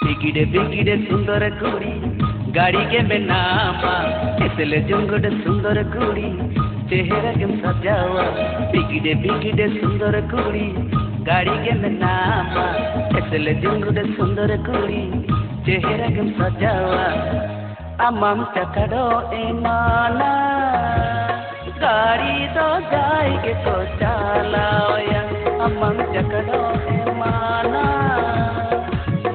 बिगिड़े बिगिड़े सुंदर कुड़ी गाड़ी के बेनामा इसले जुंगड़ सुंदर कुड़ी चेहरा के सजावा बिगिड़े बिगिड़े सुंदर कुड़ी गाड़ी के बेनामा इसले जुंगड़ सुंदर कुड़ी चेहरा के सजावा अमम चकड़ो एमाना गाड़ी तो जाएगे तो चलाया अमम चकड़ो एमाना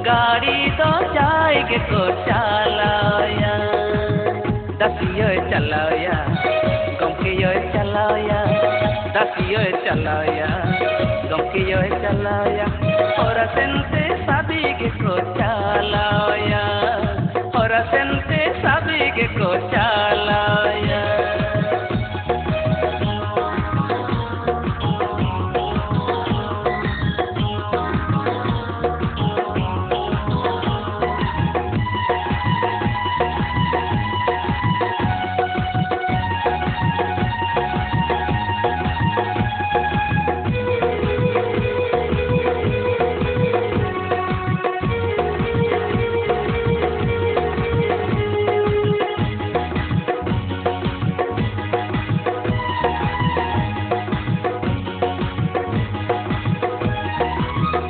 गाड़ी तो जाएगे तो चलाया दसियो चलाया गमकियो चलाया दसियो चलाया गमकियो चलाया और सेंते सभी के को चलाया और सेंते सभी के को चलाया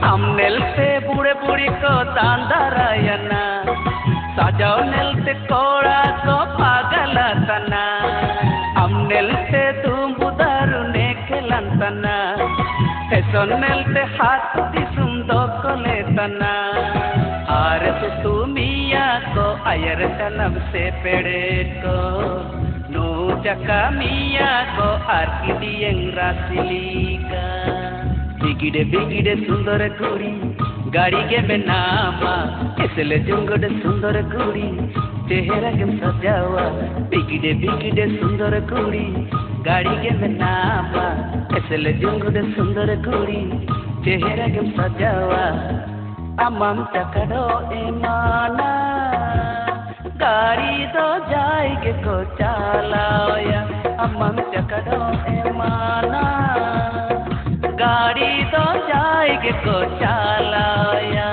हम नेलते बूढ़े बूढ़ी को दांदारायना सजाओ नेलते कोड़ा को पागल तना हम नेलते तुम बुदारू ने खेलंतना ऐसो नेलते हाथ दिसुम दो कोले तना आरे तू मिया को आयर तनब से पेड़े को नू चका मिया को आर की दियंग रासिलिका बिगिड़े बिगिड़े सुंदर कुड़ी गाड़ी के बेनामा इसले जुंगड़ सुंदर कुड़ी चेहरा के सजावा बिगिड़े बिगिड़े सुंदर कुड़ी गाड़ी के बेनामा इसले जुंगड़ सुंदर कुड़ी चेहरा के सजावा अमम चकड़ो एमाना गाड़ी तो जाएगे को चलाया अमम चकड़ो एमाना गाड़ी तो जाएगे को चलाया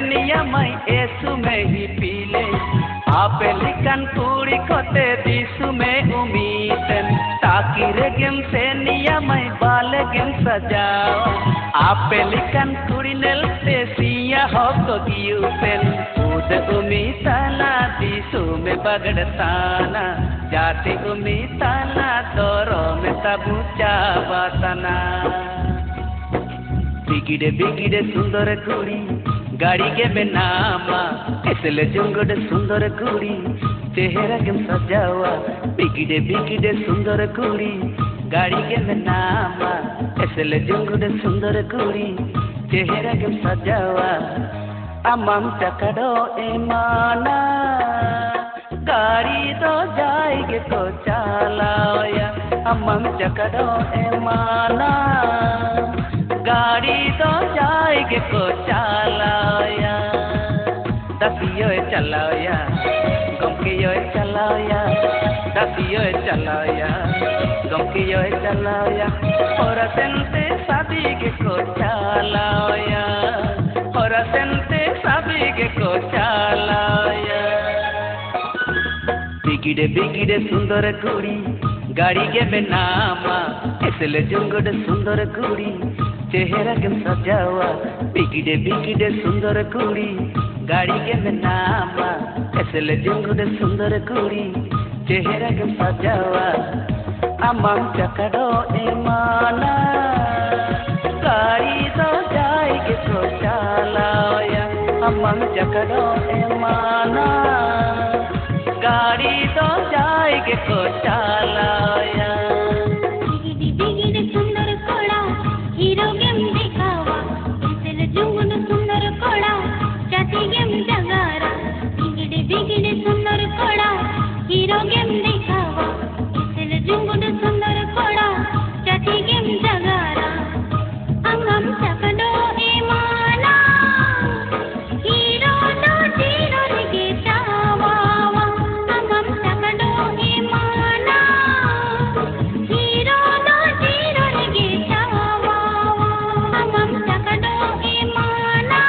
एसु में ही पीले आपे लिखन पूरी खोते दिसु में उम्मीदन ताकि रेगम से नियमय बाल गेम सजाओ आपे लिखन पूरी नेलते सिया हो तो गियुपेन उद उम्मीदना दिसु में बगड़ताना जाति उम्मीदना तोरो में तबु चावातना बिगिड़े बिगिड़े सुंदर कुड़ी गाड़ी के बेनामा इसले जुंगड़ सुंदर कुड़ी चेहरा के सजावा बिगिड़े बिगिड़े सुंदर कुड़ी गाड़ी के बेनामा इसले जुंगड़ सुंदर कुड़ी चेहरा के सजावा अमम चकड़ो एमाना गाड़ी तो जाएगे तो चलाया अमम चकड़ो एमाना गाड़ी तो जाएगे को चलाया दसियो चलाया गमकियो चलाया दसियो चलाया गमकियो चलाया और सेंते सभी के को चलाया और सेंते सभी के को चलाया बिगिड़े बिगिड़े सुंदर कुड़ी गाड़ी के बेनामा इसले जुंगड़ सुंदर कुड़ी चेहरा के सजावा बिगिड़े बिगिड़े सुंदर कुड़ी गाड़ी के बेनामा इसले जुंगड़ सुंदर कुड़ी चेहरा के सजावा अमम चकड़ो एमाना गाड़ी तो जाएगी तो चलाया अमम चकड़ो एमाना गाड़ी तो जाएगी तो चलाया जुंगुड सुंदर कोड़ा चाटी गेम जगारा अंगम चकड़ो ईमाना हीरो नो जीरो निगे चावावा अंगम चकड़ो ईमाना हीरो नो जीरो निगे चावावा अंगम चकड़ो ईमाना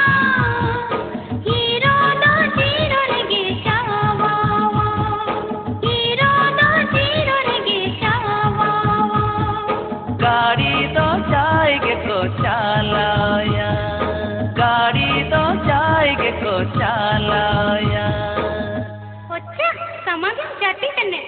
हीरो नो जीरो निगे चावावा हीरो नो जीरो निगे चावावा गाड़ी तो जाएगे को चालाया गाड़ी तो जाएगे को चालाया अच्छा समागम जाती करने